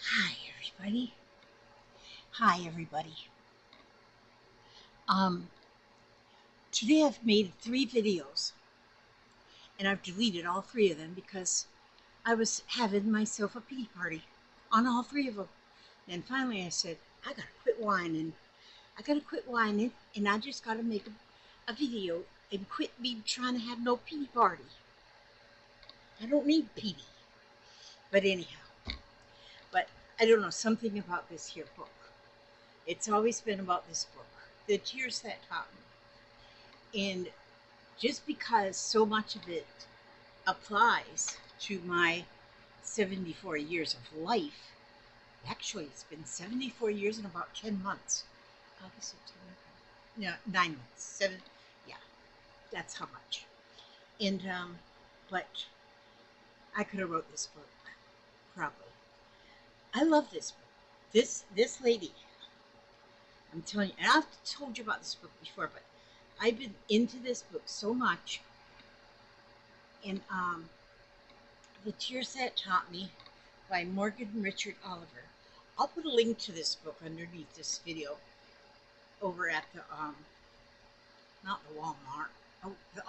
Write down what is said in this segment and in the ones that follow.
Hi, everybody. Hi, everybody. Um, Today I've made 3 videos, and I've deleted all 3 of them because I was having myself a pity party on all 3 of them. And finally I said, I gotta quit whining. I gotta quit whining, and I just gotta make a video and quit me trying to have no pity party. I don't need pity. But anyhow, but I don't know, something about this here book. It's always been about this book. The Tears That Taught Me. And just because so much of it applies to my 74 years of life, actually, it's been 74 years and about 10 months. August, September, no, 9 months, yeah, that's how much. And, but I could have wrote this book, probably. I love this book. This lady, I'm telling you, and I've told you about this book before, but I've been into this book so much, and The Tears That Taught Me by Morgan Richard Oliver. I'll put a link to this book underneath this video over at the, not the Walmart, oh, the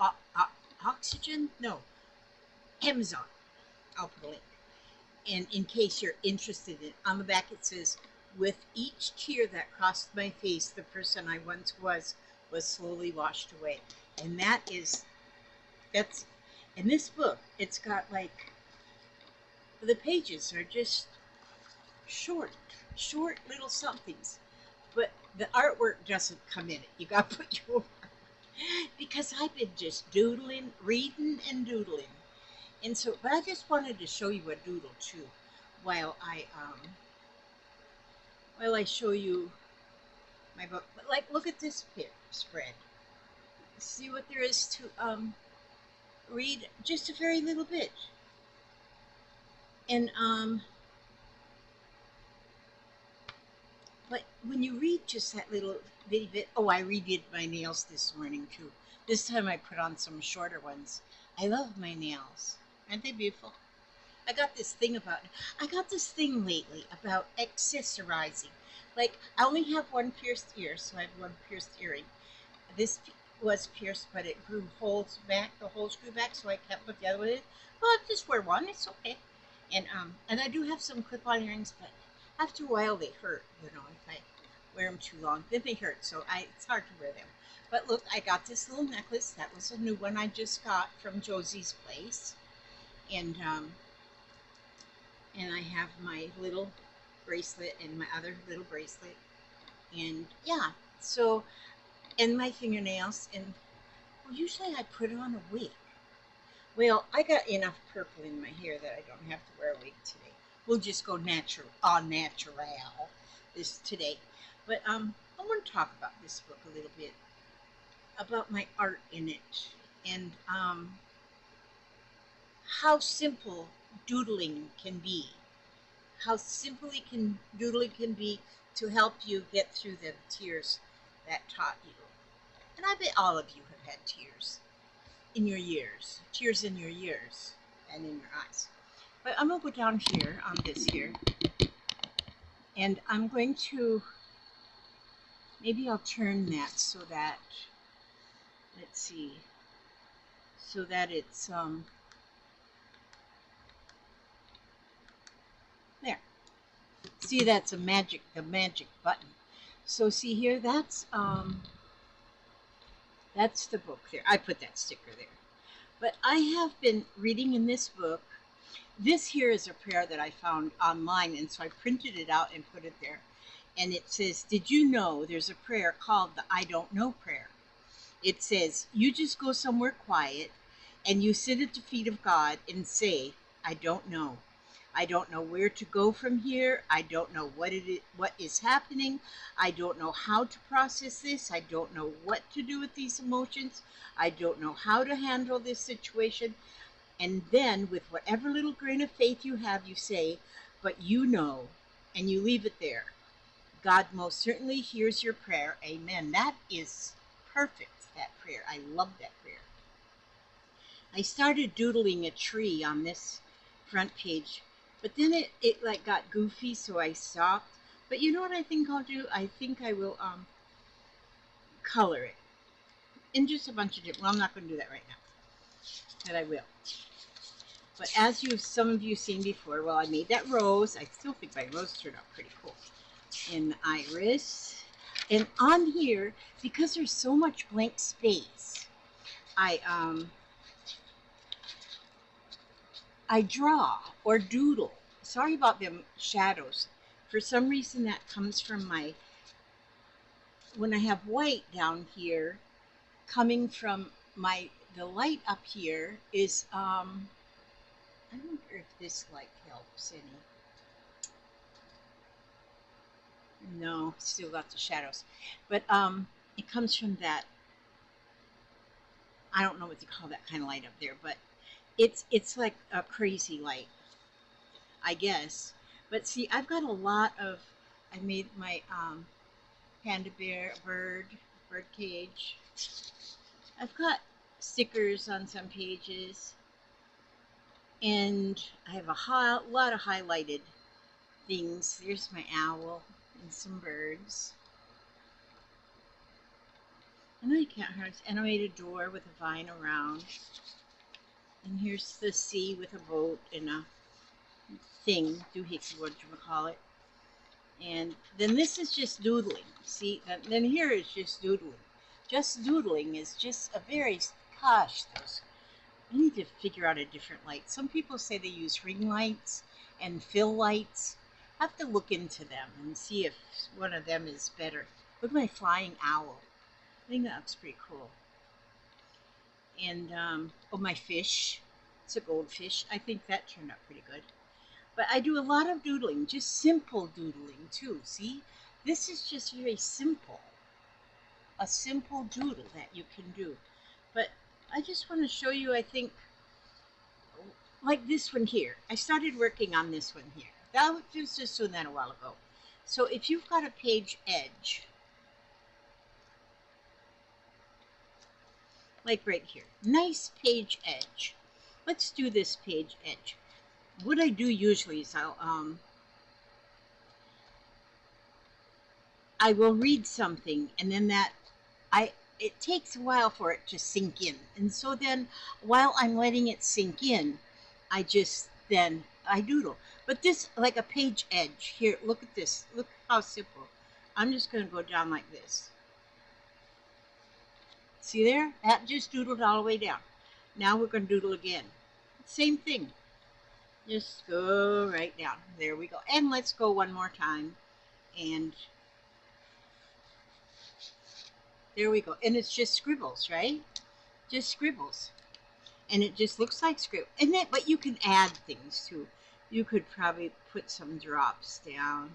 Oxygen? No, Amazon. I'll put a link. And in case you're interested in, on the back it says, with each tear that crossed my face, the person I once was slowly washed away. And that's, in this book, it's got like, the pages are just short, short little somethings. But the artwork doesn't come in it. You got to put your because I've been just doodling, reading and doodling. And so, but I just wanted to show you a doodle too, while I show you my book. But like, look at this spread. See what there is to read. Just a very little bit. And but when you read just that little bitty bit, oh, I redid my nails this morning too. This time I put on some shorter ones. I love my nails. Aren't they beautiful? I got this thing lately about accessorizing. Like, I only have one pierced ear, so I have one pierced earring. This was pierced, but it grew holes back, the holes grew back, so I kept with the other one. Well, I just wear one, it's okay. And I do have some clip-on earrings, but after a while they hurt, if I wear them too long. Then they hurt, so it's hard to wear them. But look, I got this little necklace. That was a new one I just got from Josie's place. And I have my little bracelet and my other little bracelet. And yeah, so, and my fingernails. And well, usually I put on a wig. Well, I got enough purple in my hair that I don't have to wear a wig today. We'll just go natural, all natural this today. But I want to talk about this book a little bit, about my art in it, and how simple doodling can be. How simply can doodling can be to help you get through the tears that taught you. And I bet all of you have had tears in your years, tears in your years and in your eyes. But I'm going to go down here on this here, and I'm going to, maybe I'll turn that so that, let's see, so that it's, there. See, that's the magic button. So see here, that's the book there. I put that sticker there. But I have been reading in this book. This here is a prayer that I found online, and so I printed it out and put it there. And it says, did you know there's a prayer called the I don't know prayer? It says, you just go somewhere quiet and you sit at the feet of God and say, I don't know. I don't know where to go from here. I don't know what is happening. I don't know how to process this. I don't know what to do with these emotions. I don't know how to handle this situation. And then, with whatever little grain of faith you have, you say, but you know, and you leave it there. God most certainly hears your prayer. Amen. That is perfect, that prayer. I love that prayer. I started doodling a tree on this front page But then it like got goofy, so I stopped. But you know what I think I'll do? I think I will color it in just a bunch of different. Well, I'm not going to do that right now, but I will. But as some of you seen before, well, I made that rose. I still think my rose turned out pretty cool. And the iris. And on here, because there's so much blank space, I draw or doodle. Sorry about them shadows. For some reason that comes from when I have white down here, coming from the light up here is, I wonder if this light helps any. No, still got the shadows. But it comes from that, I don't know what to call that kind of light up there, but it's like a crazy light, I guess. But see, I've got a lot of, I made my panda bear bird cage. I've got stickers on some pages, and I have a lot of highlighted things. There's my owl and some birds. I know you can't hardly, and I made a door with a vine around. And here's the sea with a boat and a thing, doohickey, what you call it. And then this is just doodling. See, then here is just doodling. Just doodling is just a very, gosh, those, I need to figure out a different light. Some people say they use ring lights and fill lights. I have to look into them and see if one of them is better. Look at my flying owl. I think that looks pretty cool. And, oh, my fish. It's a goldfish. I think that turned out pretty good. But I do a lot of doodling, just simple doodling too. See, this is just very simple. A simple doodle that you can do. But I just want to show you, I think, like this one here. I started working on this one here. That was just doing that a while ago. So if you've got a page edge, like right here, nice page edge. Let's do this page edge. What I do usually is I will read something, and then it takes a while for it to sink in. And so then while I'm letting it sink in, I doodle. But this, like a page edge, here, look at this. Look how simple. I'm just going to go down like this. See there? That just doodled all the way down. Now we're going to doodle again. Same thing. Just go right down. There we go. And let's go one more time. And there we go. And it's just scribbles, right? Just scribbles. And it just looks like scribble. But you can add things too. You could probably put some drops down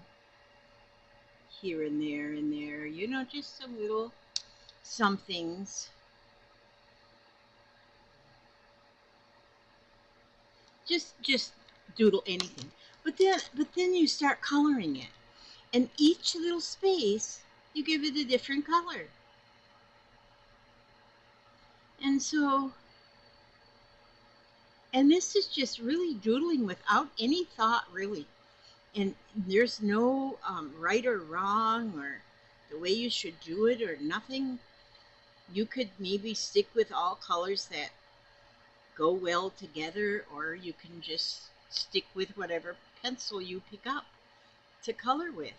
here and there and there. You know, just some little somethings. Just doodle anything. But then you start coloring it. And each little space, you give it a different color. And so, and this is just really doodling without any thought, really. And there's no right or wrong or the way you should do it or nothing. You could maybe stick with all colors that go well together, or you can just stick with whatever pencil you pick up to color with.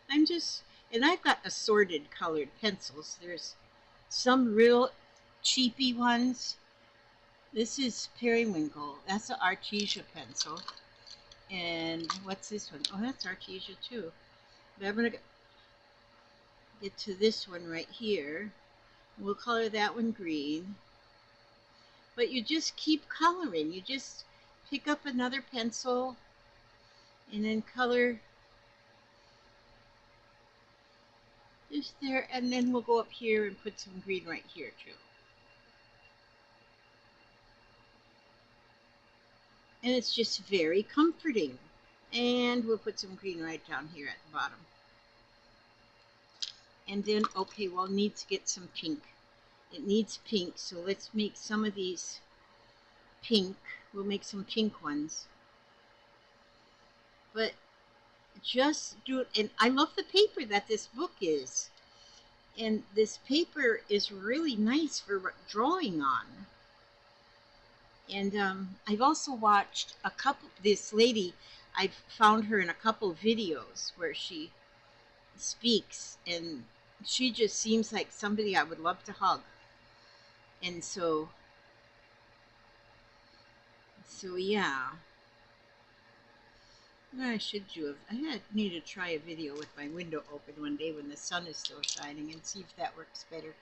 And I've got assorted colored pencils. There's some real cheapy ones. This is Periwinkle. That's an Artesia pencil. And what's this one? Oh, that's Artesia too. But I'm going to get to this one right here. We'll color that one green. But you just keep coloring. You just pick up another pencil and then color just there. And then we'll go up here and put some green right here too. And it's just very comforting. And we'll put some green right down here at the bottom. And then, okay, well, it needs to get some pink. It needs pink, so let's make some of these pink. We'll make some pink ones. but just do it. And I love the paper that this book is. And this paper is really nice for drawing on. And I've also watched a couple, this lady, I've found her in a couple videos where she speaks, and she just seems like somebody I would love to hug. And so yeah. I should do. Need to try a video with my window open one day when the sun is still shining and see if that works better.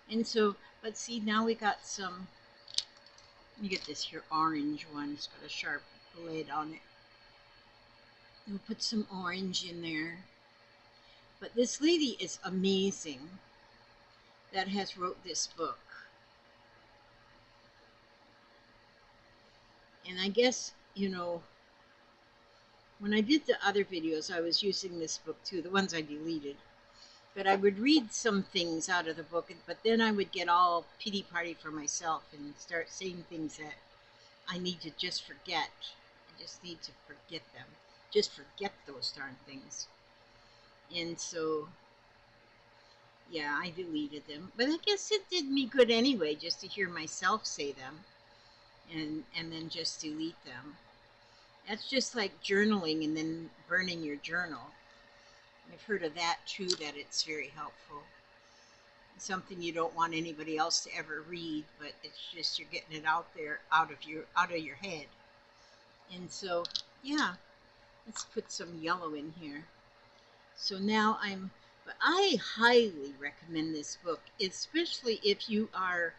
And so, but see, now we got some. Let me get this here orange one. It's got a sharp blade on it. We'll put some orange in there. But this lady is amazing that has wrote this book. And I guess, you know, when I did the other videos, I was using this book too, the ones I deleted. But I would read some things out of the book, but then I would get all pity-party for myself and start saying things that I need to just forget. I just need to forget them. Just forget those darn things. And so, yeah, I deleted them. But I guess it did me good anyway, just to hear myself say them and then just delete them. That's just like journaling and then burning your journal. I've heard of that too, that it's very helpful. It's something you don't want anybody else to ever read, but it's just you're getting it out there, out of your head. And so, yeah, let's put some yellow in here. So now but I highly recommend this book, especially if you are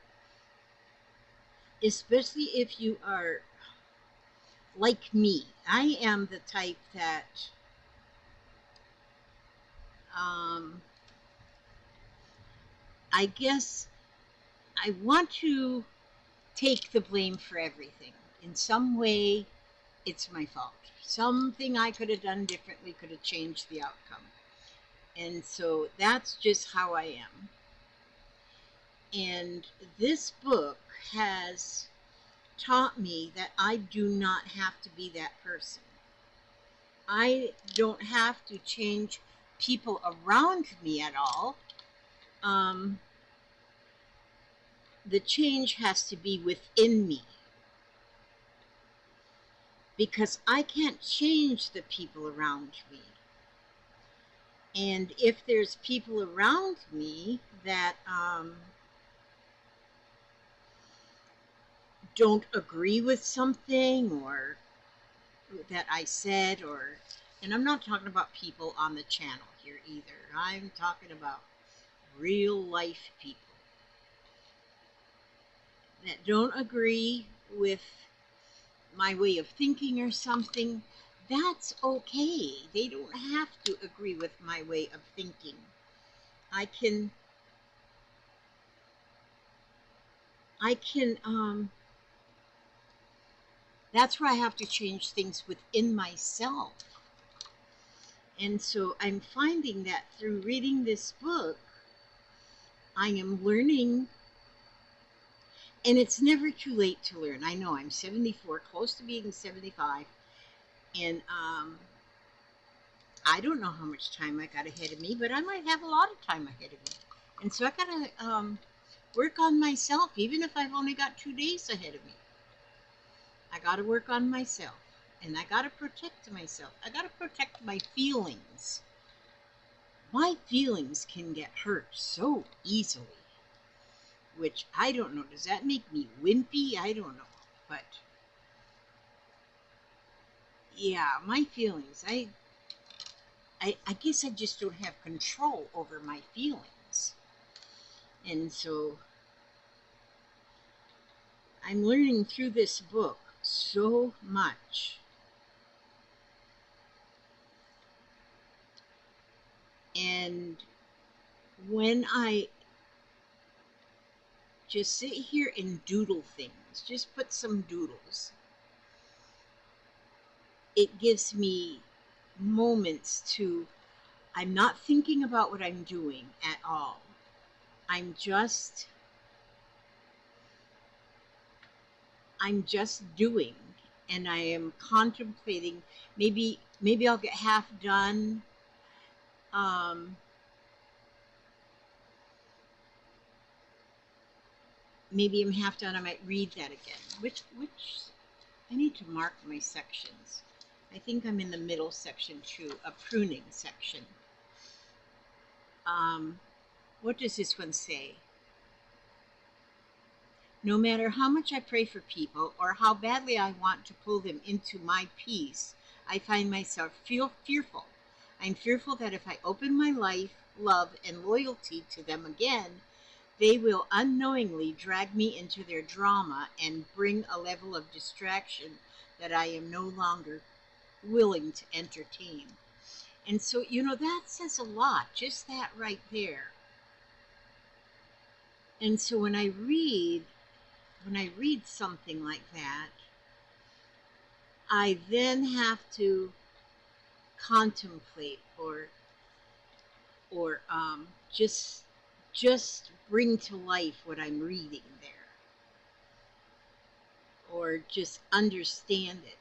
like me. I am the type that I guess I want to take the blame for everything. In some way, it's my fault. Something I could have done differently could have changed the outcome. And so that's just how I am. And this book has taught me that I do not have to be that person. I don't have to change people around me at all. The change has to be within me, because I can't change the people around me. And if there's people around me that don't agree with something or that I said, and I'm not talking about people on the channel here either. I'm talking about real life people that don't agree with my way of thinking or something. That's okay. They don't have to agree with my way of thinking. I can that's where I have to change things within myself. And so I'm finding that through reading this book, I am learning, and it's never too late to learn. I know I'm 74, close to being 75, and I don't know how much time I got ahead of me, but I might have a lot of time ahead of me. And so I gotta work on myself, even if I've only got 2 days ahead of me. I gotta work on myself, and I gotta protect myself. I gotta protect my feelings. My feelings can get hurt so easily, which I don't know. Does that make me wimpy? I don't know. But yeah, my feelings, I guess I just don't have control over my feelings. And so I'm learning through this book so much. And when I just sit here and doodle things, just put some doodles, it gives me moments I'm not thinking about what I'm doing at all. I'm just doing. and I am contemplating, maybe I'll get half done. Um, Maybe I'm half done. I might read that again. Which I need to mark my sections. I think I'm in the middle section too, a pruning section. What does this one say? No matter how much I pray for people or how badly I want to pull them into my peace, I find myself fearful. I'm fearful that if I open my life, love, and loyalty to them again, they will unknowingly drag me into their drama and bring a level of distraction that I am no longer willing to entertain. And so, that says a lot, just that right there. And so when I read something like that, I then have to contemplate or just bring to life what I'm reading there, or just understand it.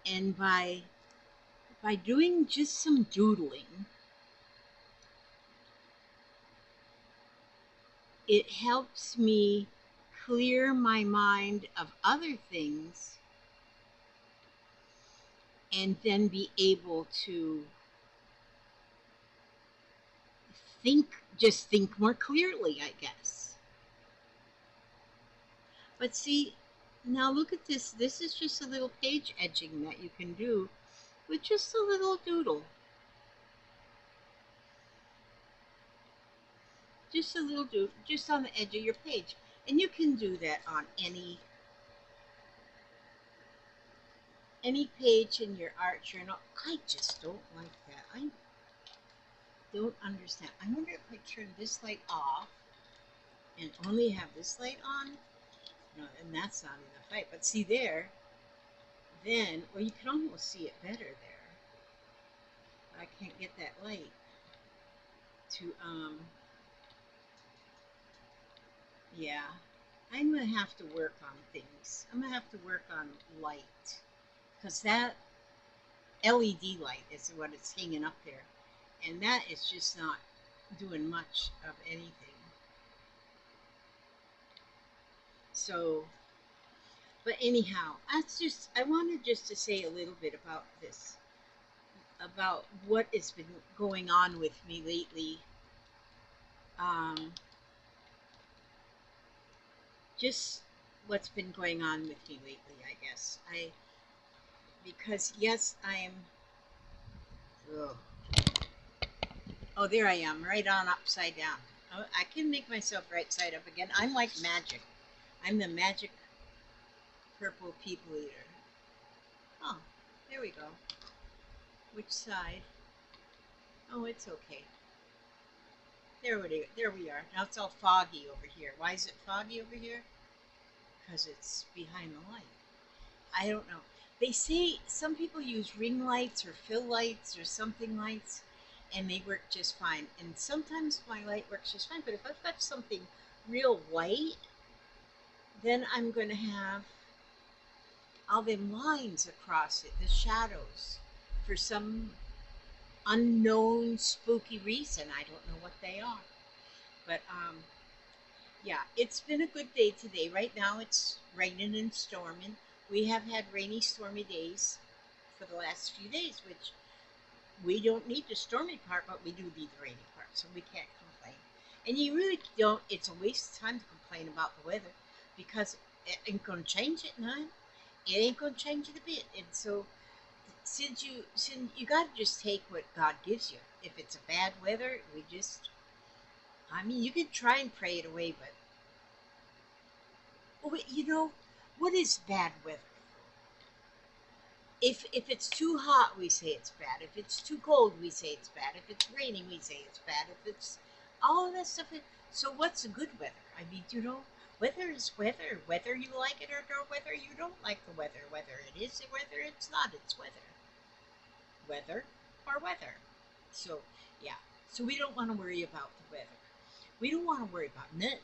And by doing just some doodling, it helps me clear my mind of other things and then be able to think more clearly, I guess. But see, now look at this. This is just a little page edging that you can do with just a little doodle. Just a little doodle, just on the edge of your page. And you can do that on any page in your art journal. I just don't like that. I don't understand. I wonder if I turn this light off and only have this light on. No, and that's not enough light. But see there, then, well, you can almost see it better there. I can't get that light to, yeah. I'm going to have to work on things. I'm going to have to work on light. Because that LED light is what it's hanging up there. And that is just not doing much of anything. So, but anyhow, I wanted just to say a little bit about this, about what has been going on with me lately. Just what's been going on with me lately, I guess. Because yes, I am. Ugh. Oh, there I am, right on upside down. Oh, I can make myself right side up again. I'm like magic. I'm the magic purple people eater. Oh, there we go. Which side? Oh, it's okay. There we are. Now it's all foggy over here. Why is it foggy over here? Because it's behind the light. I don't know. They say some people use ring lights or fill lights or something lights, and they work just fine. And sometimes my light works just fine, but if I've got something real white, then I'm going to have all them lines across it, the shadows, for some unknown spooky reason. I don't know what they are. But yeah, it's been a good day today. Right now it's raining and storming. We have had rainy, stormy days for the last few days, which we don't need the stormy part, but we do need the rainy part, so we can't complain. And you really don't, it's a waste of time to complain about the weather because it ain't going to change it none. It ain't going to change it a bit. And so since you got to just take what God gives you. If it's a bad weather, I mean, you can try and pray it away, but what is bad weather? If it's too hot, we say it's bad. If it's too cold, we say it's bad. If it's raining, we say it's bad. If it's all of that stuff. So what's a good weather? I mean, weather is weather. Whether you like it or whether you don't like the weather. Whether it is or whether it's not, it's weather. Weather or weather. So, yeah. So we don't want to worry about the weather. We don't want to worry about nothing.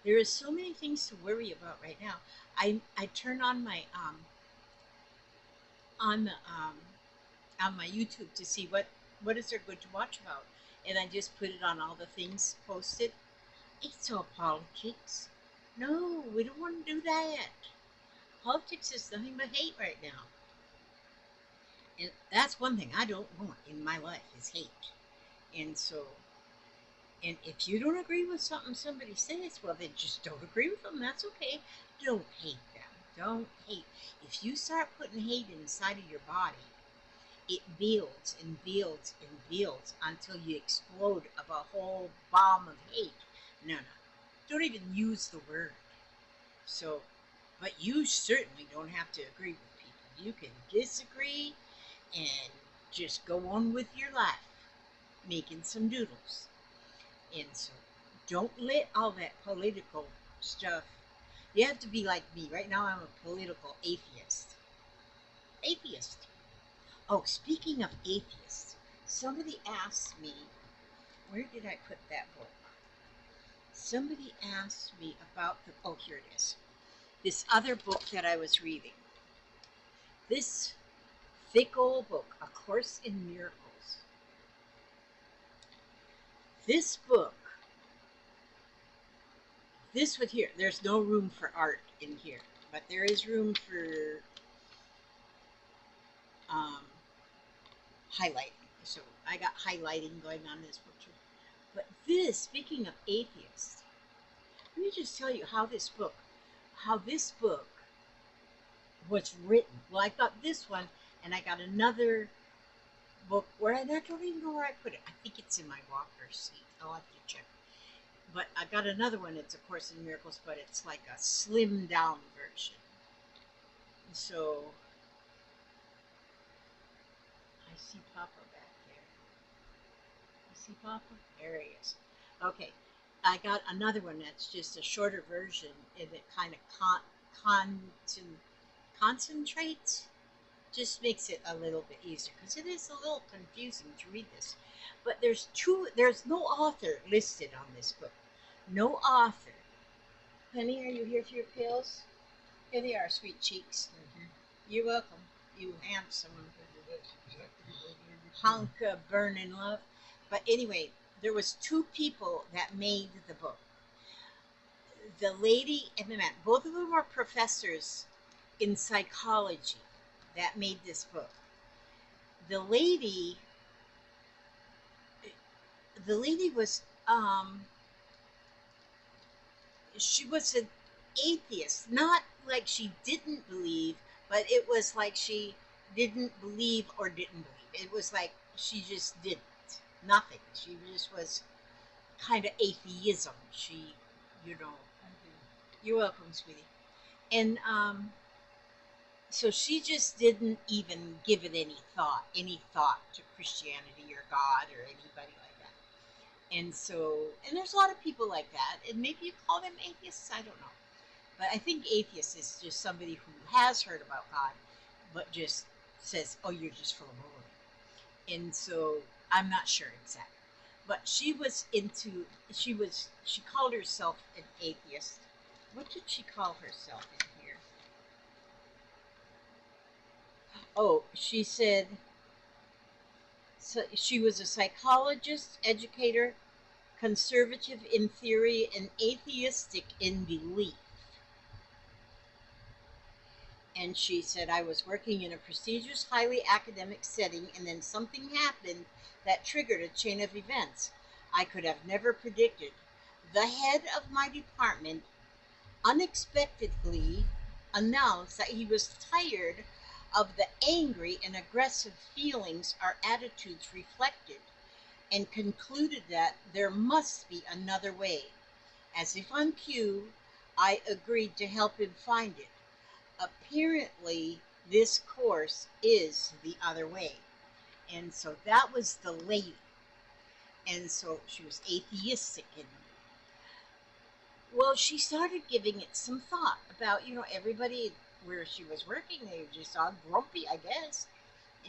There is so many things to worry about right now. I turn on my on the on my YouTube to see what is there good to watch about, and I just put it on all the things posted. It's all politics. No, we don't want to do that. Politics is nothing but hate right now, and that's one thing I don't want in my life is hate. And so, and if you don't agree with something somebody says, well, then just don't agree with them. That's okay. Don't hate them. Don't hate. If you start putting hate inside of your body, it builds and builds and builds until you explode of a whole bomb of hate. No, no. Don't even use the word. So, but you certainly don't have to agree with people. You can disagree and just go on with your life, making some doodles. And so, don't let all that political stuff. You have to be like me. Right now, I'm a political atheist. Atheist. Oh, speaking of atheists, somebody asked me, where did I put that book? Somebody asked me about the, oh, here it is. This other book that I was reading. This thick old book, A Course in Miracles. This book, this one here, there's no room for art in here, but there is room for um, highlighting. So I got highlighting going on this book too. But this, speaking of atheists, let me just tell you how this book was written. Well, I got this one, and I got another book where I don't even know where I put it. I think it's in my walker seat. I'll have to check. But I got another one. It's A Course in Miracles, but it's like a slimmed down version. So I see Papa back there. You see Papa? There he is. Okay. I got another one that's just a shorter version, and it kind of concentrates, just makes it a little bit easier because it is a little confusing to read this. But there's no author listed on this book. No author. Honey, are you here for your pills? Here they are, sweet cheeks. Mm-hmm. You're welcome. You handsome hunk of burning love. But anyway, there was two people that made the book. The lady and the man, both of them were professors in psychology that made this book. The lady was she was an atheist, not like she didn't believe, but it was like she didn't believe or didn't believe. It was like she just didn't. Nothing. She just was kind of atheism. She, you know. You're welcome, sweetie. And so she just didn't even give it any thought to Christianity or God or anybody like that. And so, and there's a lot of people like that, and maybe you call them atheists, I don't know. But I think atheist is just somebody who has heard about God, but just says, oh, you're just full of baloney. And so, I'm not sure exactly. But she called herself an atheist. What did she call herself in here? Oh, she said, so she was a psychologist, educator, conservative in theory, and atheistic in belief. And she said, I was working in a prestigious, highly academic setting, and then something happened that triggered a chain of events I could have never predicted. The head of my department unexpectedly announced that he was tired of the angry and aggressive feelings our attitudes reflected, and concluded that there must be another way. As if on cue, I agreed to help him find it. Apparently, this course is the other way. And so that was the lady. And so she was atheistic. And well, she started giving it some thought about, everybody where she was working, they were just all grumpy, I guess.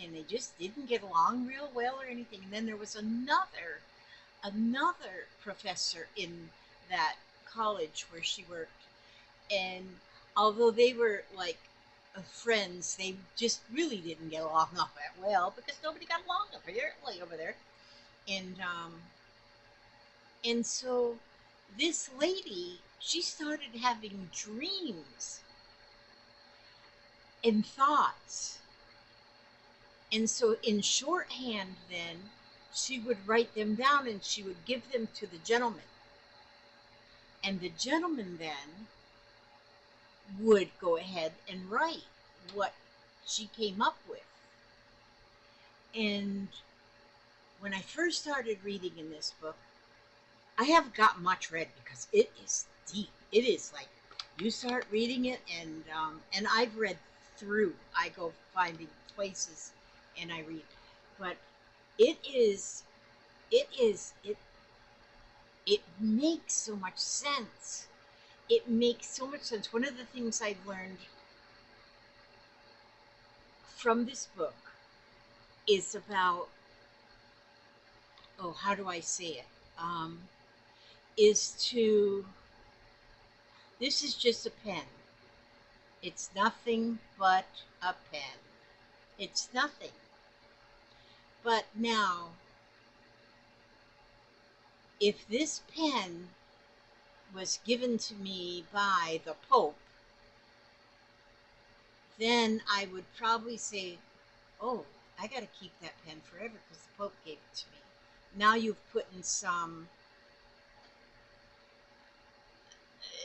And they just didn't get along real well or anything. And then there was another professor in that college where she worked. And although they were like friends. They just really didn't get along all that well because nobody got along apparently over there. And and so this lady, she started having dreams and thoughts. And so in shorthand then she would write them down and she would give them to the gentleman. And the gentleman then would go ahead and write what she came up with. And when I first started reading in this book, I haven't got much read because it is deep. It is like you start reading it, and I've read through. I go finding places and I read, but it is it makes so much sense. It makes so much sense. One of the things I've learned from this book is about, oh, how do I say it? Is to, this is just a pen. It's nothing but a pen. It's nothing. But now, if this pen was given to me by the Pope, then I would probably say, oh, I got to keep that pen forever because the Pope gave it to me. Now you've put in some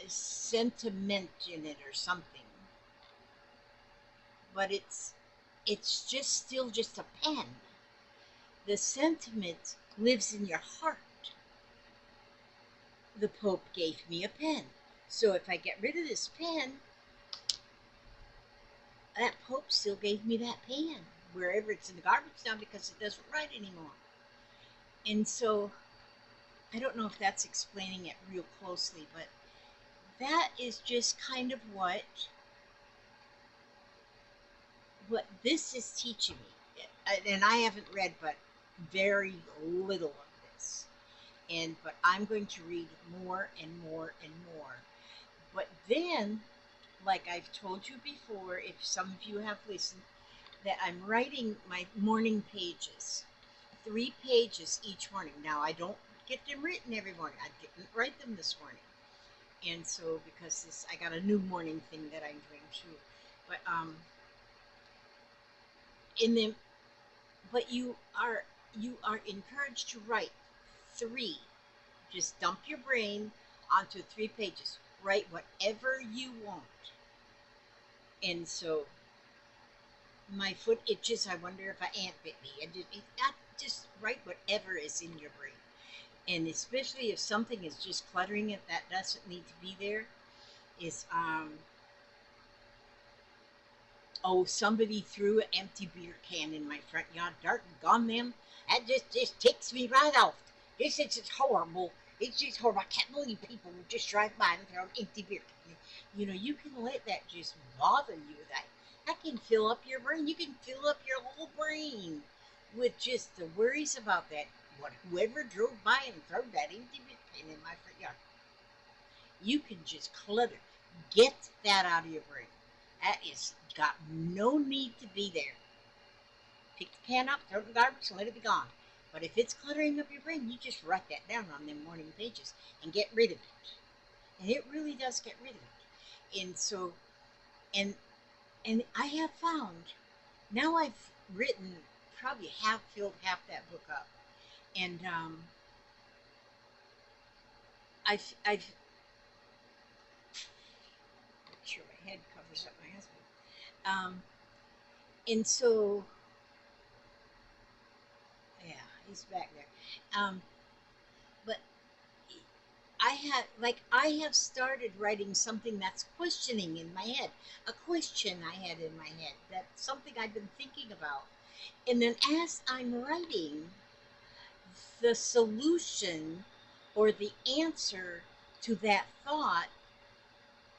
sentiment in it or something. But it's just still just a pen. The sentiment lives in your heart. The Pope gave me a pen. So if I get rid of this pen, that Pope still gave me that pen, wherever it's in the garbage now because it doesn't write anymore. And so I don't know if that's explaining it real closely, but that is just kind of what this is teaching me. And I haven't read but very little of this. But I'm going to read more and more and more. But then, like I've told you before, if some of you have listened, that I'm writing my morning pages, 3 pages each morning. Now I don't get them written every morning. I didn't write them this morning, and so because I got a new morning thing that I'm doing too. But in them, but you are encouraged to write 3. Just dump your brain onto 3 pages. Write whatever you want. And so my foot itches. I wonder if an ant bit me. And just write whatever is in your brain. And especially if something is just cluttering it that doesn't need to be there, is oh, somebody threw an empty beer can in my front yard. Dark gone them. That just ticks me right off. This is just horrible. It's just horrible. I can't believe people would just drive by and throw an empty beer can. You can let that just bother you. That can fill up your brain. You can fill up your whole brain with just the worries about that. Whoever drove by and threw that empty beer can in my front yard. You can just clutter. Get that out of your brain. That is got no need to be there. Pick the can up, throw it in the garbage, and let it be gone. But if it's cluttering up your brain, you just write that down on them morning pages and get rid of it. And it really does get rid of it. And so, and I have found, now I've written probably filled half that book up. And I've make sure my head covers up my husband. And so, yeah, he's back there. But I have started writing something that's questioning in my head, a question I had in my head, that's something I've been thinking about. And then as I'm writing, the solution or the answer to that thought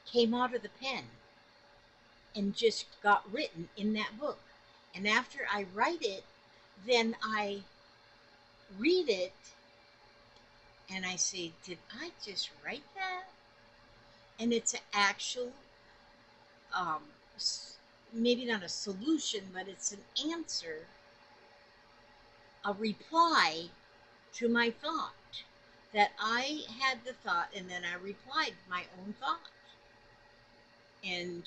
came out of the pen and just got written in that book. And after I write it, then I read it and I say, did I just write that? And it's an actual um, maybe not a solution, but it's an answer, a reply to my thought. That I had the thought and then I replied my own thought. And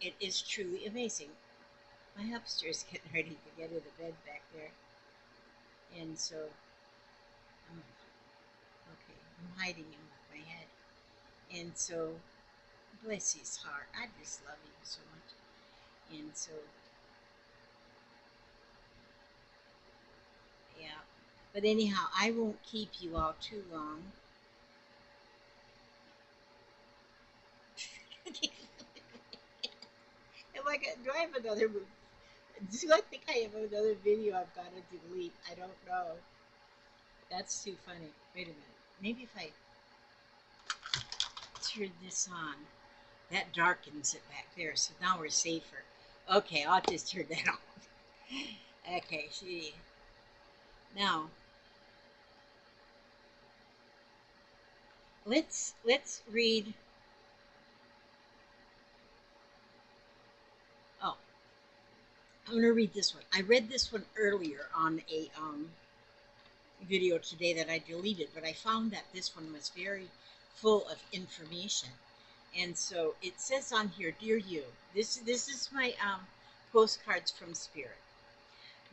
it is truly amazing. My hamster is getting ready to get into bed back there. And so, okay, I'm hiding him with my head. And so, bless his heart. I just love him so much. And so, yeah. But anyhow, I won't keep you all too long. Am I gonna, do I have another? Do I think I have another video I've got to delete? I don't know. That's too funny. Wait a minute. Maybe if I turn this on, that darkens it back there. So now we're safer. Okay, I'll just turn that off. Okay, she. Now let's read. Oh, I'm gonna read this one. I read this one earlier on a video today that I deleted, but I found that this one was very full of information. And so it says on here, dear you, this is my postcards from Spirit.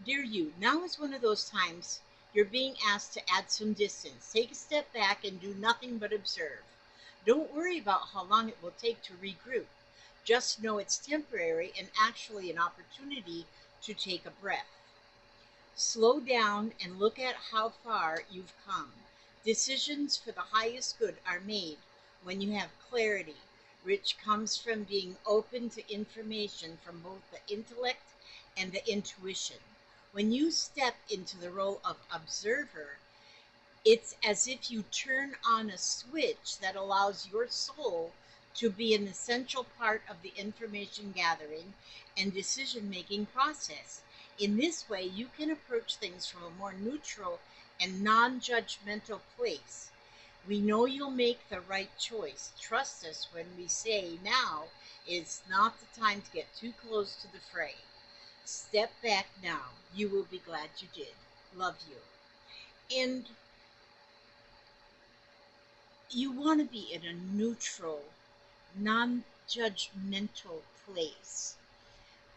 Dear you, now is one of those times you're being asked to add some distance. Take a step back and do nothing but observe. Don't worry about how long it will take to regroup. Just know it's temporary and actually an opportunity to take a breath. Slow down and look at how far you've come. Decisions for the highest good are made when you have clarity, which comes from being open to information from both the intellect and the intuition. When you step into the role of observer, it's as if you turn on a switch that allows your soul to be an essential part of the information gathering and decision making process. In this way, you can approach things from a more neutral and non judgmental place. We know you'll make the right choice. Trust us when we say now is not the time to get too close to the fray. Step back now. You will be glad you did. Love you. And you want to be in a neutral, non judgmental place.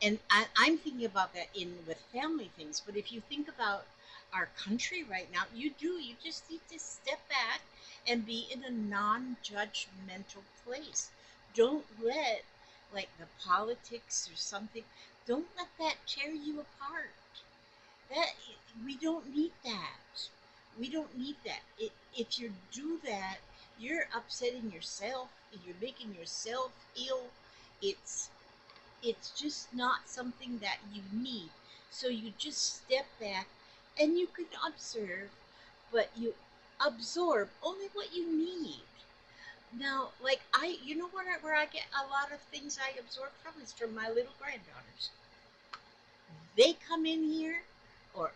And I'm thinking about that in with family things. But if you think about our country right now, you just need to step back and be in a non judgmental place. Don't let, like, the politics or something, don't let that tear you apart. That we don't need that. We don't need that. If you do that, you're upsetting yourself. You're making yourself ill. It's it's just not something that you need. So you just step back and you can observe, but you absorb only what you need. Now, like you know what, where I get a lot of things I absorb from is from my little granddaughters. They come in here, or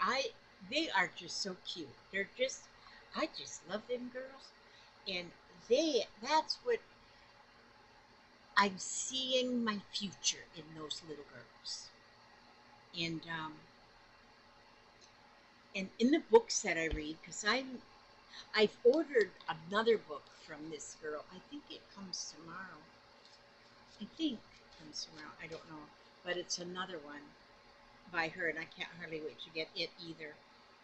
they are just so cute. I just love them girls, and that's what I'm seeing my future in those little girls. And and in the books that I read, because I've ordered another book from this girl. I think it comes tomorrow. I think it comes tomorrow. I don't know, but it's another one by her, and I can't hardly wait to get it either.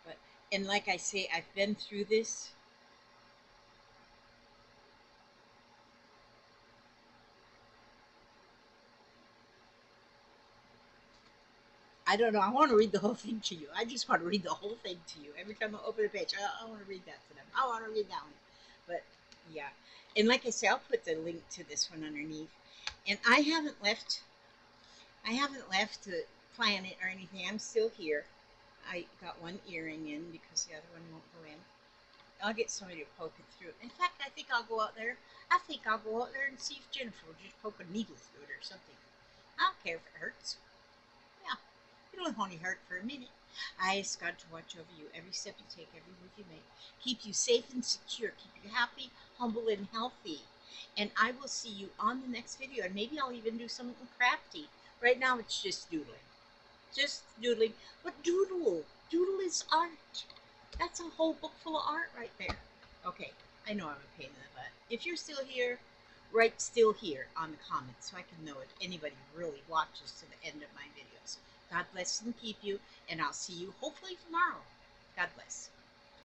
But and like I say, I've been through this. I don't know. I want to read the whole thing to you. I just want to read the whole thing to you. Every time I open a page, I want to read that to them. I want to read that one. But yeah. And like I say, I'll put the link to this one underneath. And I haven't left to plan it or anything. I'm still here. I got one earring in because the other one won't go in. I'll get somebody to poke it through. In fact, I think I'll go out there. I think I'll go out there and see if Jennifer will just poke a needle through it or something. I don't care if it hurts. Yeah, it'll only hurt for a minute. I ask God to watch over you every step you take, every move you make. Keep you safe and secure. Keep you happy, humble, and healthy. And I will see you on the next video, and maybe I'll even do something crafty. Right now it's just doodling. Just doodling. But doodle. Doodle is art. That's a whole book full of art right there. Okay, I know I'm a pain in the butt. If you're still here, write "still here" on the comments so I can know if anybody really watches to the end of my videos. God bless and keep you, and I'll see you hopefully tomorrow. God bless.